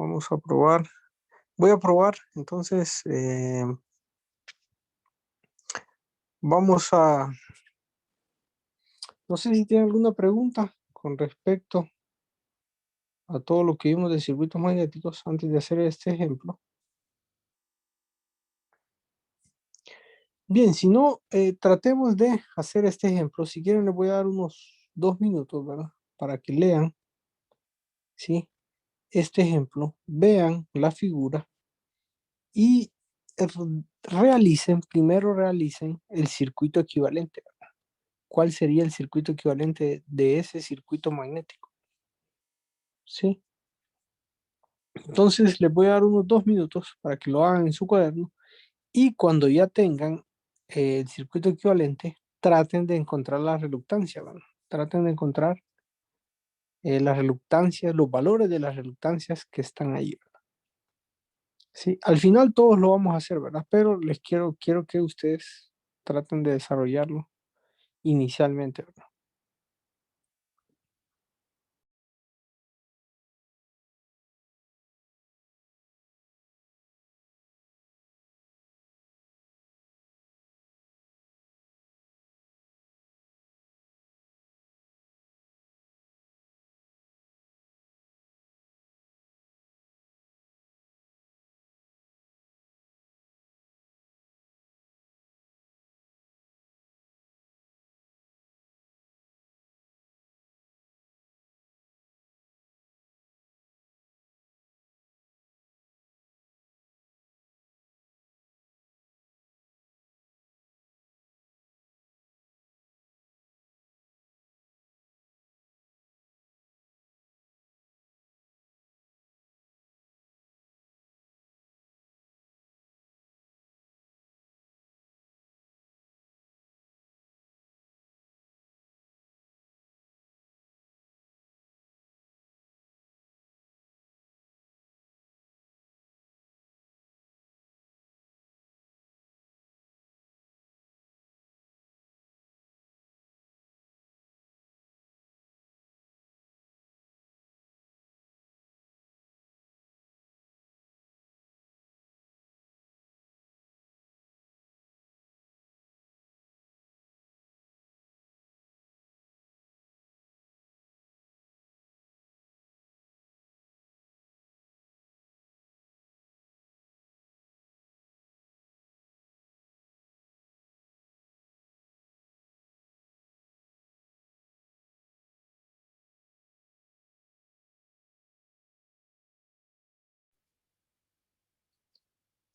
Vamos a probar. Voy a probar, entonces vamos a, no sé si tienen alguna pregunta con respecto a todo lo que vimos de circuitos magnéticos antes de hacer este ejemplo. Bien, si no, tratemos de hacer este ejemplo. Si quieren, les voy a dar unos 2 minutos, ¿verdad? Para que lean, ¿sí? Este ejemplo, vean la figura y primero realicen el circuito equivalente. ¿Cuál sería el circuito equivalente de ese circuito magnético? ¿Sí? Entonces les voy a dar unos 2 minutos para que lo hagan en su cuaderno y cuando ya tengan el circuito equivalente, traten de encontrar la reluctancia, ¿verdad? Traten de encontrar las reluctancias, los valores de las reluctancias que están ahí, ¿verdad? Sí, al final todos lo vamos a hacer, ¿verdad? Pero quiero que ustedes traten de desarrollarlo inicialmente, ¿verdad?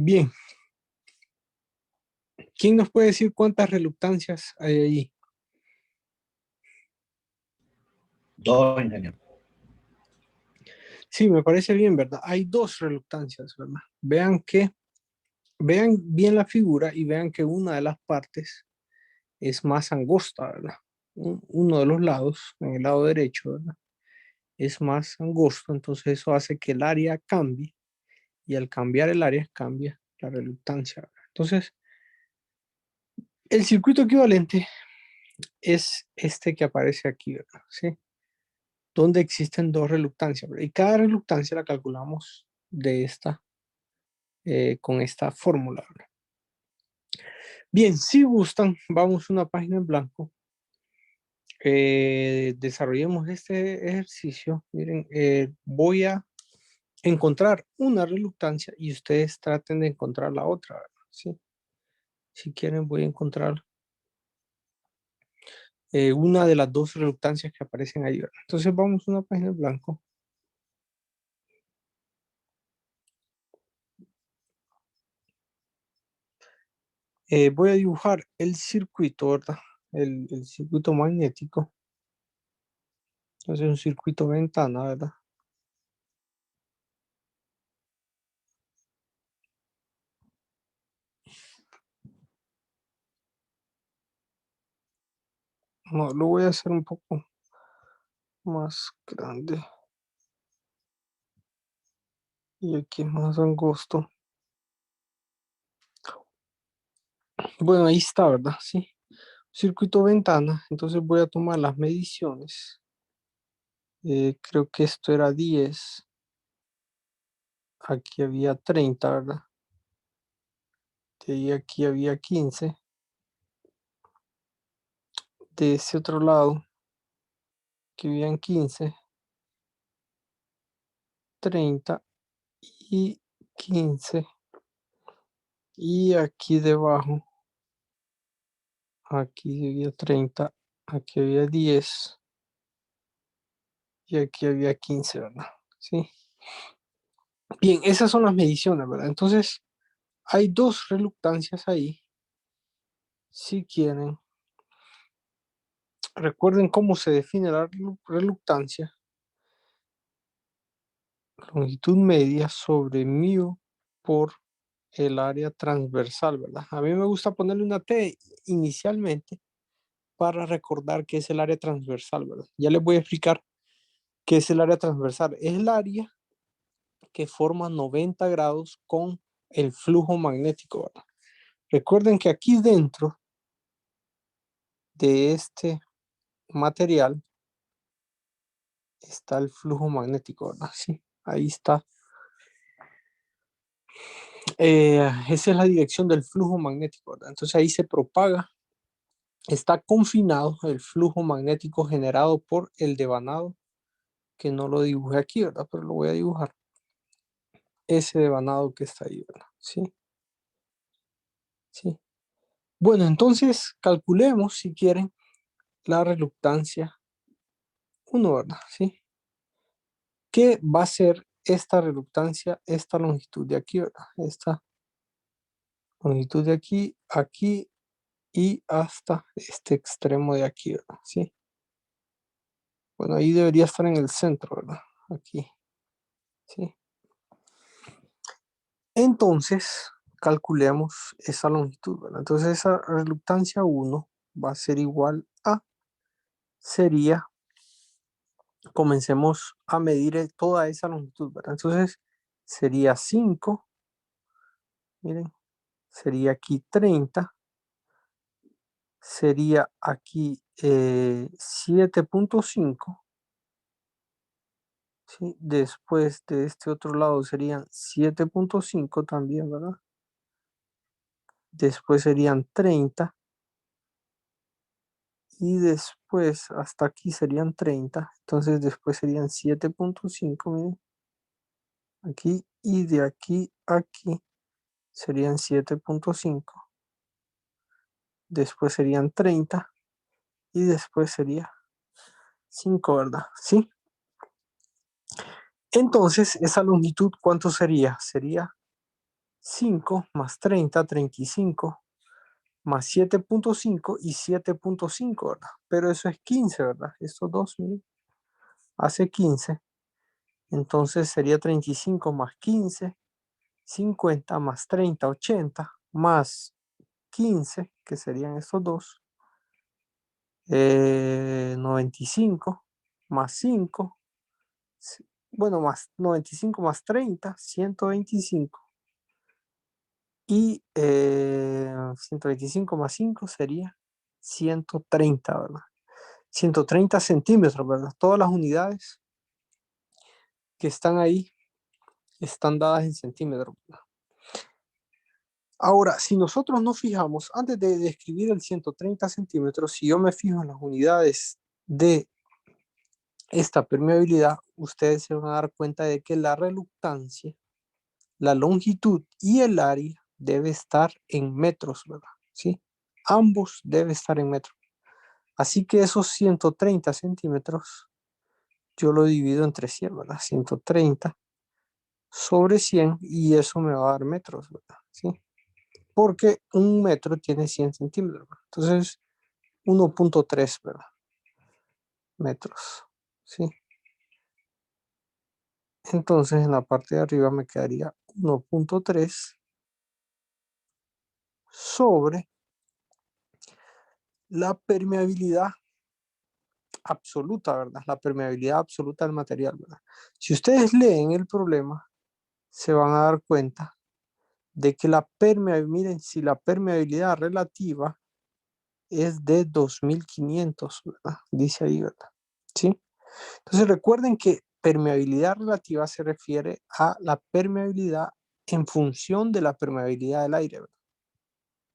Bien, ¿quién nos puede decir cuántas reluctancias hay ahí? Dos, ingeniero. Sí, me parece bien, ¿verdad? Hay dos reluctancias, ¿verdad? Vean bien la figura y vean que una de las partes es más angosta, ¿verdad? Uno de los lados, en el lado derecho, ¿verdad? Es más angosto, entonces eso hace que el área cambie y al cambiar el área cambia la reluctancia, ¿verdad? Entonces, el circuito equivalente es este que aparece aquí, ¿verdad? ¿Sí? Donde existen dos reluctancias, ¿verdad? Y cada reluctancia la calculamos con esta fórmula, ¿verdad? Bien, si gustan, vamos a una página en blanco. Desarrollemos este ejercicio. Miren, voy a encontrar una reluctancia y ustedes traten de encontrar la otra, ¿verdad? ¿Sí? Si quieren, voy a encontrar una de las dos reluctancias que aparecen ahí, ¿verdad? Entonces vamos a una página en blanco. Voy a dibujar el circuito, ¿verdad? El circuito magnético. Entonces un circuito ventana, ¿verdad? No, lo voy a hacer un poco más grande. Y aquí más angosto. Bueno, ahí está, ¿verdad? Sí. Circuito ventana. Entonces voy a tomar las mediciones. Creo que esto era 10. aquí había 30, ¿verdad? De ahí aquí había 15. De ese otro lado, que habían 15, 30 y 15. Y aquí debajo, aquí había 30, aquí había 10 y aquí había 15, ¿verdad? Sí. Bien, esas son las mediciones, ¿verdad? Entonces, hay dos reluctancias ahí. Si quieren, recuerden cómo se define la reluctancia. Longitud media sobre mu por el área transversal, ¿verdad? A mí me gusta ponerle una T inicialmente para recordar qué es el área transversal, ¿verdad? Ya les voy a explicar qué es el área transversal. Es el área que forma 90 grados con el flujo magnético, ¿verdad? Recuerden que aquí dentro de este material está el flujo magnético, ¿verdad? Sí, ahí está. Esa es la dirección del flujo magnético, ¿verdad? Entonces ahí se propaga, está confinado el flujo magnético generado por el devanado, que no lo dibujé aquí, ¿verdad? Pero lo voy a dibujar. Ese devanado que está ahí, ¿verdad? Sí. Sí. Bueno, entonces calculemos, si quieren, la reluctancia 1, ¿verdad? Sí. ¿Qué va a ser esta reluctancia, esta longitud de aquí, ¿verdad? Esta longitud de aquí, aquí y hasta este extremo de aquí, ¿verdad? Sí. Bueno, ahí debería estar en el centro, ¿verdad? Aquí. Sí. Entonces, calculemos esa longitud, ¿verdad? Entonces, esa reluctancia 1 va a ser igual a, sería, comencemos a medir toda esa longitud, ¿verdad? Entonces, sería 5, miren, sería aquí 30, sería aquí 7.5, ¿sí? Después de este otro lado serían 7.5 también, ¿verdad? Después serían 30 y después hasta aquí serían 30, entonces después serían 7.5, miren, aquí, y de aquí a aquí serían 7.5, después serían 30 y después sería 5, ¿verdad? Sí. Entonces, esa longitud, ¿cuánto sería? Sería 5 más 30, 35, más 7.5 y 7.5, ¿verdad? Pero eso es 15, ¿verdad? Estos dos, miren, hace 15. Entonces sería 35 más 15, 50 más 30, 80, más 15, que serían estos dos, 95, más 5, bueno, más 95 más 30, 125. Y 125 más 5 sería 130, ¿verdad? 130 centímetros, ¿verdad? Todas las unidades que están ahí están dadas en centímetros, ¿verdad? Ahora, si nosotros nos fijamos, antes de describir el 130 centímetros, si yo me fijo en las unidades de esta permeabilidad, ustedes se van a dar cuenta de que la reluctancia, la longitud y el área debe estar en metros, ¿verdad? ¿Sí? Ambos deben estar en metros. Así que esos 130 centímetros, yo lo divido entre 100, ¿verdad? 130 sobre 100 y eso me va a dar metros, ¿verdad? ¿Sí? Porque un metro tiene 100 centímetros, ¿verdad? Entonces 1.3, ¿verdad? Metros, ¿sí? Entonces en la parte de arriba me quedaría 1.3 sobre la permeabilidad absoluta, ¿verdad? La permeabilidad absoluta del material, ¿verdad? Si ustedes leen el problema, se van a dar cuenta de que la permeabilidad, miren, si la permeabilidad relativa es de 2500, ¿verdad? Dice ahí, ¿verdad? ¿Sí? Entonces recuerden que permeabilidad relativa se refiere a la permeabilidad en función de la permeabilidad del aire, ¿verdad?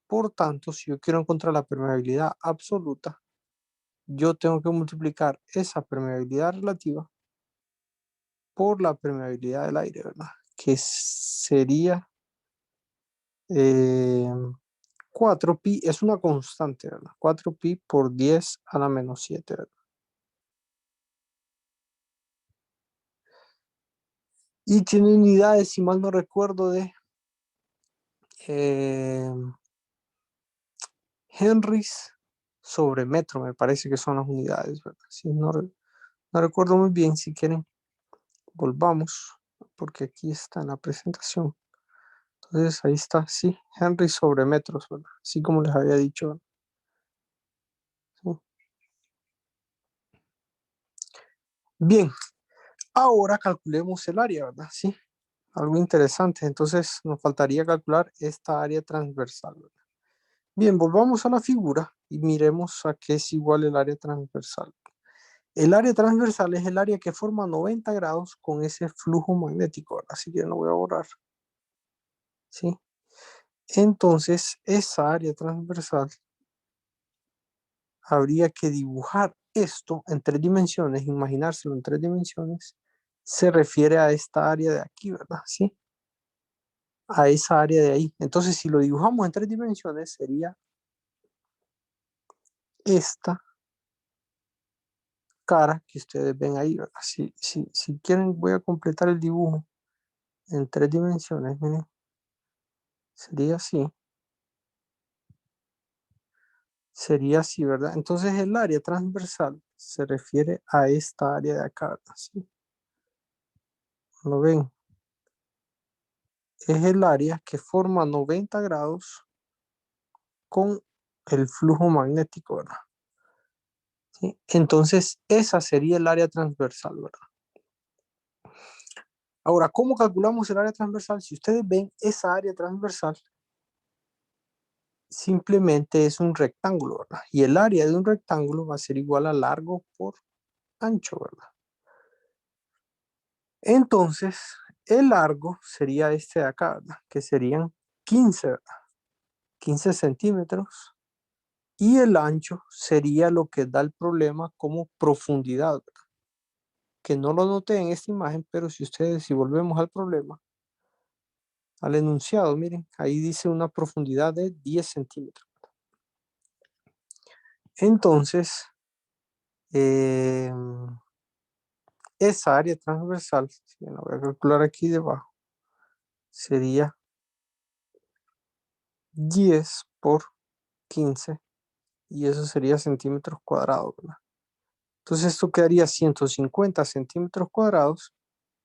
Por tanto, si yo quiero encontrar la permeabilidad absoluta, yo tengo que multiplicar esa permeabilidad relativa por la permeabilidad del aire, ¿verdad? Que sería 4pi, es una constante, ¿verdad? 4pi por 10 a la menos 7, ¿verdad? Y tiene unidades, si mal no recuerdo, de Henrys sobre metro, me parece que son las unidades, ¿verdad? Si no, no recuerdo muy bien, si quieren, volvamos, porque aquí está en la presentación. Entonces ahí está, sí, Henry sobre metros, ¿verdad? Así como les había dicho. ¿Sí? Bien, ahora calculemos el área, ¿verdad? Sí, algo interesante. Entonces nos faltaría calcular esta área transversal, ¿verdad? Bien, volvamos a la figura y miremos a qué es igual el área transversal. El área transversal es el área que forma 90 grados con ese flujo magnético, ¿verdad? Así que lo voy a borrar. ¿Sí? Entonces, esa área transversal habría que dibujar esto en 3 dimensiones, imaginárselo en 3 dimensiones, se refiere a esta área de aquí, ¿verdad? ¿Sí? A esa área de ahí. Entonces, si lo dibujamos en 3 dimensiones, sería esta cara que ustedes ven ahí, ¿verdad? Si quieren, voy a completar el dibujo en 3 dimensiones, miren, sería así. Sería así, ¿verdad? Entonces, el área transversal se refiere a esta área de acá, ¿verdad? ¿Sí? ¿Lo ven? Es el área que forma 90 grados con el flujo magnético, ¿verdad? ¿Sí? Entonces, esa sería el área transversal, ¿verdad? Ahora, ¿cómo calculamos el área transversal? Si ustedes ven esa área transversal, simplemente es un rectángulo, ¿verdad? Y el área de un rectángulo va a ser igual a largo por ancho, ¿verdad? Entonces, el largo sería este de acá, ¿verdad? Que serían 15, ¿verdad? 15 centímetros. Y el ancho sería lo que da el problema como profundidad, ¿verdad? Que no lo noté en esta imagen, pero si volvemos al problema, al enunciado, miren, ahí dice una profundidad de 10 centímetros. Entonces, eh, esa área transversal, si la voy a calcular aquí debajo, sería 10 por 15 y eso sería centímetros cuadrados, ¿verdad? Entonces esto quedaría 150 centímetros cuadrados.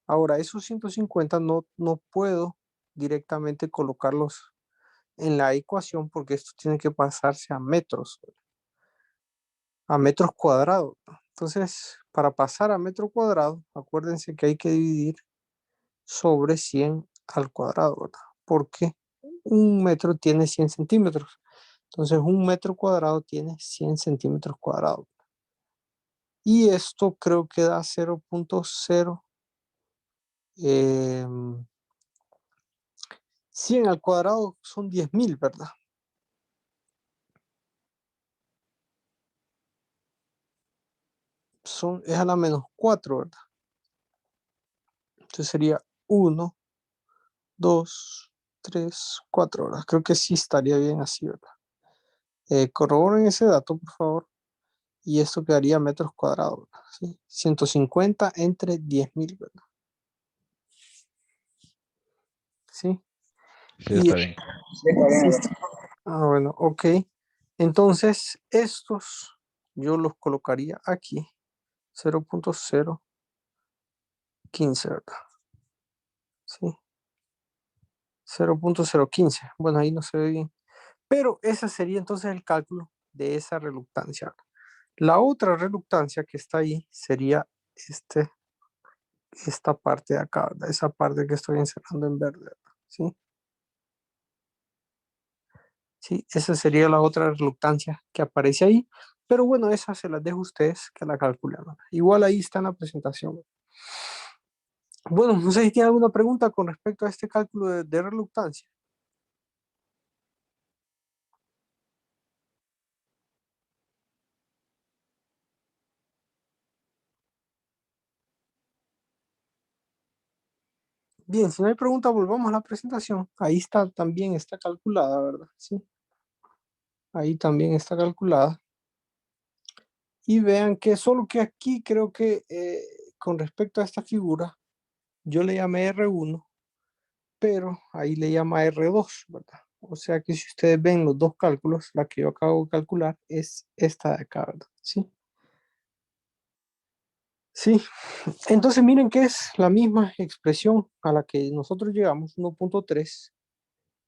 Ahora, esos 150 no puedo directamente colocarlos en la ecuación porque esto tiene que pasarse a metros cuadrados. Entonces, para pasar a metro cuadrado, acuérdense que hay que dividir sobre 100 al cuadrado, ¿verdad? Porque un metro tiene 100 centímetros. Entonces, un metro cuadrado tiene 100 centímetros cuadrados. Y esto creo que da 0.0. 100 al cuadrado son 10.000, ¿verdad? Es a la menos 4, ¿verdad? Entonces sería 1, 2, 3, 4 horas. Creo que sí estaría bien así, ¿verdad? Corroboren ese dato, por favor. Y esto quedaría metros cuadrados, ¿verdad? ¿Sí? 150 entre 10.000, ¿verdad? ¿Sí? Sí, Y, está bien. bueno, ok. Entonces, estos yo los colocaría aquí. 0.015, ¿verdad? Sí. 0.015. Bueno, ahí no se ve bien. Pero ese sería entonces el cálculo de esa reluctancia. La otra reluctancia que está ahí sería esta parte de acá, ¿verdad? Esa parte que estoy encerrando en verde, ¿verdad? ¿Sí? Sí, esa sería la otra reluctancia que aparece ahí. Pero bueno, esa se las dejo a ustedes que la calculen, ¿verdad? Igual ahí está en la presentación. Bueno, no sé si tiene alguna pregunta con respecto a este cálculo de reluctancia. Bien, si no hay pregunta, volvamos a la presentación. Ahí está, también está calculada, ¿verdad? Sí. Ahí también está calculada. Y vean que solo que aquí creo que con respecto a esta figura, yo le llamé R1, pero ahí le llama R2, ¿verdad? O sea que si ustedes ven los dos cálculos, la que yo acabo de calcular es esta de acá, ¿verdad? Sí. Sí, entonces miren que es la misma expresión a la que nosotros llegamos, 1.3,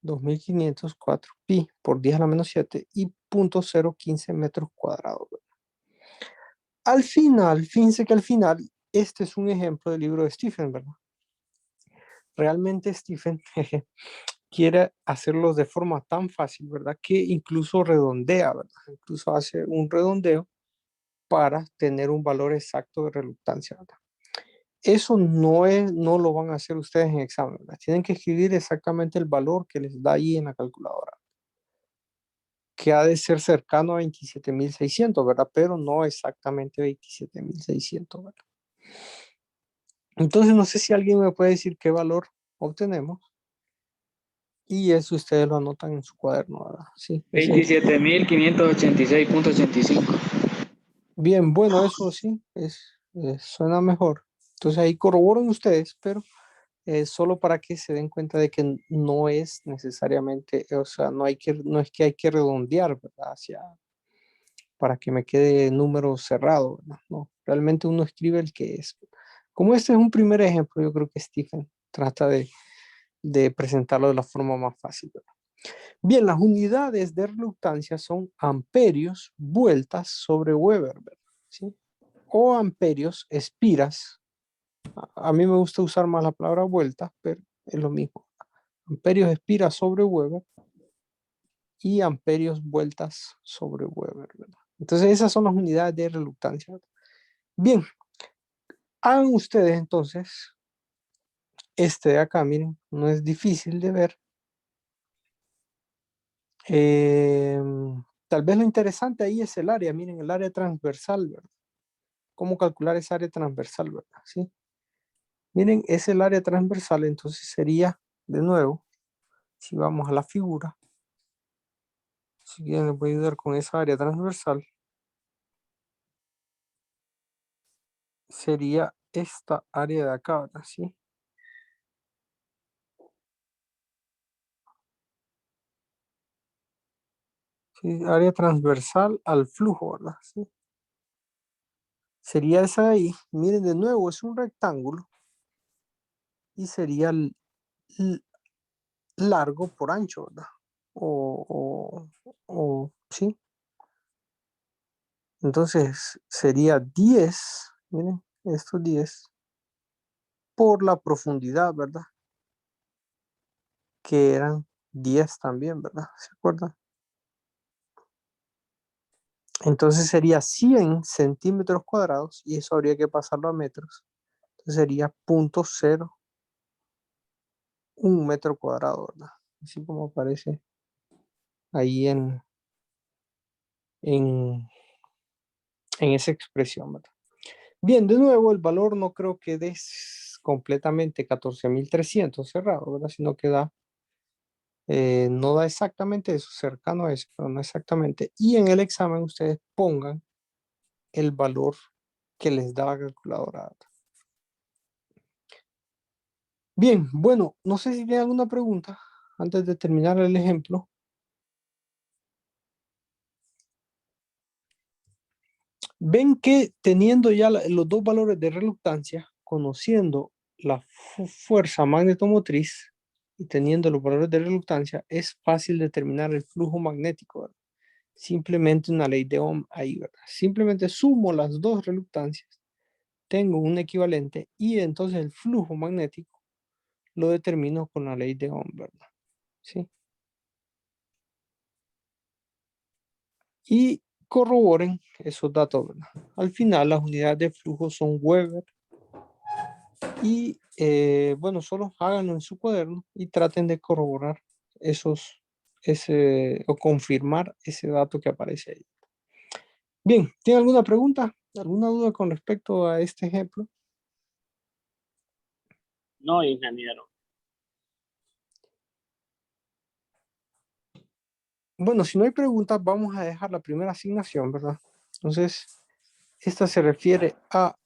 2504 pi por 10 a la menos 7 y 0.015 metros cuadrados. Al final, fíjense que al final, este es un ejemplo del libro de Stephen, ¿verdad? Realmente Stephen quiere hacerlos de forma tan fácil, ¿verdad? Que incluso redondea, ¿verdad? Incluso hace un redondeo para tener un valor exacto de reluctancia, ¿verdad? Eso no lo van a hacer ustedes en examen, ¿verdad? Tienen que escribir exactamente el valor que les da ahí en la calculadora, que ha de ser cercano a 27.600, ¿verdad? Pero no exactamente 27.600, ¿verdad? Entonces no sé si alguien me puede decir qué valor obtenemos y eso ustedes lo anotan en su cuaderno, ¿verdad? Sí, 27.586.85. Bien, bueno, eso sí, suena mejor. Entonces ahí corroboran ustedes, pero solo para que se den cuenta de que no es necesariamente, o sea, no es que hay que redondear, ¿verdad? Para que me quede número cerrado, ¿verdad? No, realmente uno escribe el que es. Como este es un primer ejemplo, yo creo que Stephen trata de presentarlo de la forma más fácil, ¿verdad? Bien, las unidades de reluctancia son amperios vueltas sobre Weber, ¿verdad? ¿Sí? O amperios espiras. A mí me gusta usar más la palabra vuelta, pero es lo mismo. Amperios espiras sobre Weber y amperios vueltas sobre Weber, ¿verdad? Entonces esas son las unidades de reluctancia, ¿verdad? Bien, hagan ustedes entonces este de acá, miren, no es difícil de ver. Eh, Tal vez lo interesante ahí es el área, miren, el área transversal, ¿verdad? ¿Cómo calcular esa área transversal, verdad? ¿Sí? Miren, es el área transversal, entonces sería, de nuevo, si vamos a la figura, si quieren les voy a ayudar con esa área transversal, sería esta área de acá, ¿verdad? ¿Sí? Sí, área transversal al flujo, ¿verdad? ¿Sí? Sería esa de ahí. Miren, de nuevo, es un rectángulo y sería largo por ancho, ¿verdad? Sí. Entonces sería 10, miren, esto 10 por la profundidad, ¿verdad? Que eran 10 también, ¿verdad? ¿Se acuerdan? Entonces sería 100 centímetros cuadrados y eso habría que pasarlo a metros. Entonces sería 0.01 metro cuadrado, ¿verdad? Así como aparece ahí en, en esa expresión, ¿verdad? Bien, de nuevo, el valor no creo que des completamente 14.300 cerrado, ¿verdad? Sino que no da exactamente eso, cercano a eso, pero no exactamente. Y en el examen ustedes pongan el valor que les da la calculadora. Bien, bueno, no sé si tienen alguna pregunta antes de terminar el ejemplo. Ven que teniendo ya los dos valores de reluctancia, conociendo la fuerza magnetomotriz y teniendo los valores de reluctancia, es fácil determinar el flujo magnético, ¿verdad? Simplemente una ley de Ohm ahí, ¿verdad? Simplemente sumo las dos reluctancias, tengo un equivalente y entonces el flujo magnético lo determino con la ley de Ohm, ¿verdad? ¿Sí? Y corroboren esos datos, ¿verdad? Al final las unidades de flujo son Weber Y bueno, solo háganlo en su cuaderno y traten de corroborar o confirmar ese dato que aparece ahí. Bien, ¿tiene alguna pregunta? ¿Alguna duda con respecto a este ejemplo? No, ingeniero. Bueno, si no hay preguntas, vamos a dejar la primera asignación, ¿verdad? Entonces, esta se refiere a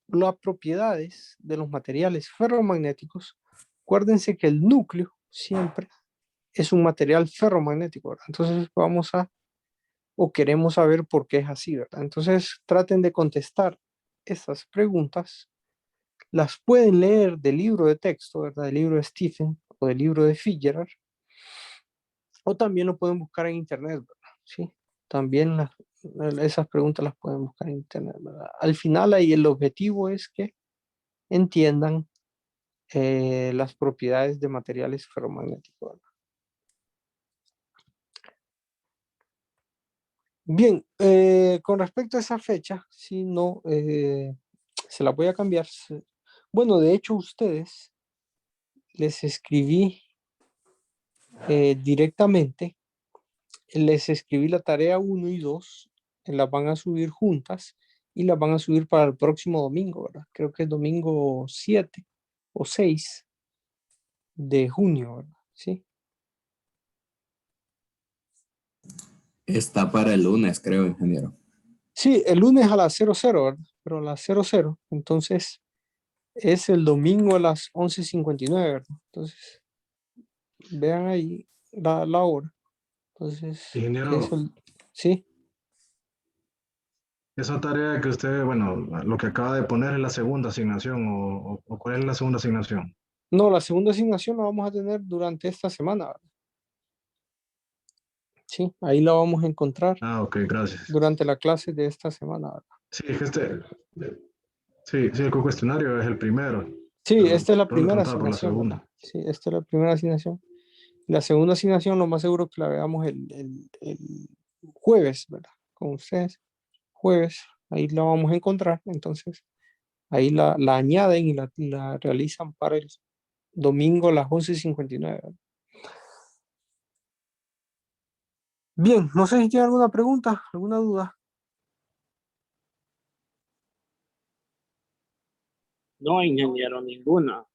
las propiedades de los materiales ferromagnéticos. Acuérdense que el núcleo siempre es un material ferromagnético, ¿verdad? Entonces vamos a, o queremos saber por qué es así, ¿verdad? Entonces traten de contestar estas preguntas. Las pueden leer del libro de texto, ¿verdad? Del libro de Stephen o del libro de Fitzgerald, o también lo pueden buscar en internet, ¿verdad? Sí, también esas preguntas las pueden buscar en internet, ¿verdad? Al final ahí el objetivo es que entiendan las propiedades de materiales ferromagnéticos, ¿verdad? Bien, con respecto a esa fecha, si no, se la voy a cambiar. Bueno, de hecho, ustedes les escribí directamente, les escribí la tarea 1 y 2, las van a subir juntas y las van a subir para el próximo domingo, ¿verdad? Creo que es domingo 7 o 6 de junio, ¿verdad? Sí. Está para el lunes, creo, ingeniero. Sí, el lunes a las 00, ¿verdad? Pero a las 00, entonces es el domingo a las 11:59, ¿verdad? Entonces, vean ahí la hora. Entonces, Ingeniero, sí. esa tarea que usted, bueno, lo que acaba de poner es la segunda asignación o ¿cuál es la segunda asignación? No, la segunda asignación la vamos a tener durante esta semana, ¿verdad? Sí, ahí la vamos a encontrar Ah, ok, gracias. durante la clase de esta semana, ¿verdad? Sí, es que sí, el cuestionario es el primero, Sí, pero esta es la yo le primera preguntaba por la asignación, ¿verdad? segunda. Sí, esta es la primera asignación. La segunda asignación, lo más seguro es que la veamos el jueves, ¿verdad? Con ustedes, jueves, ahí la vamos a encontrar. Entonces, ahí la añaden y la realizan para el domingo a las 11:59, ¿verdad? Bien, no sé si tiene alguna pregunta, alguna duda. No, ingeniero, ninguna.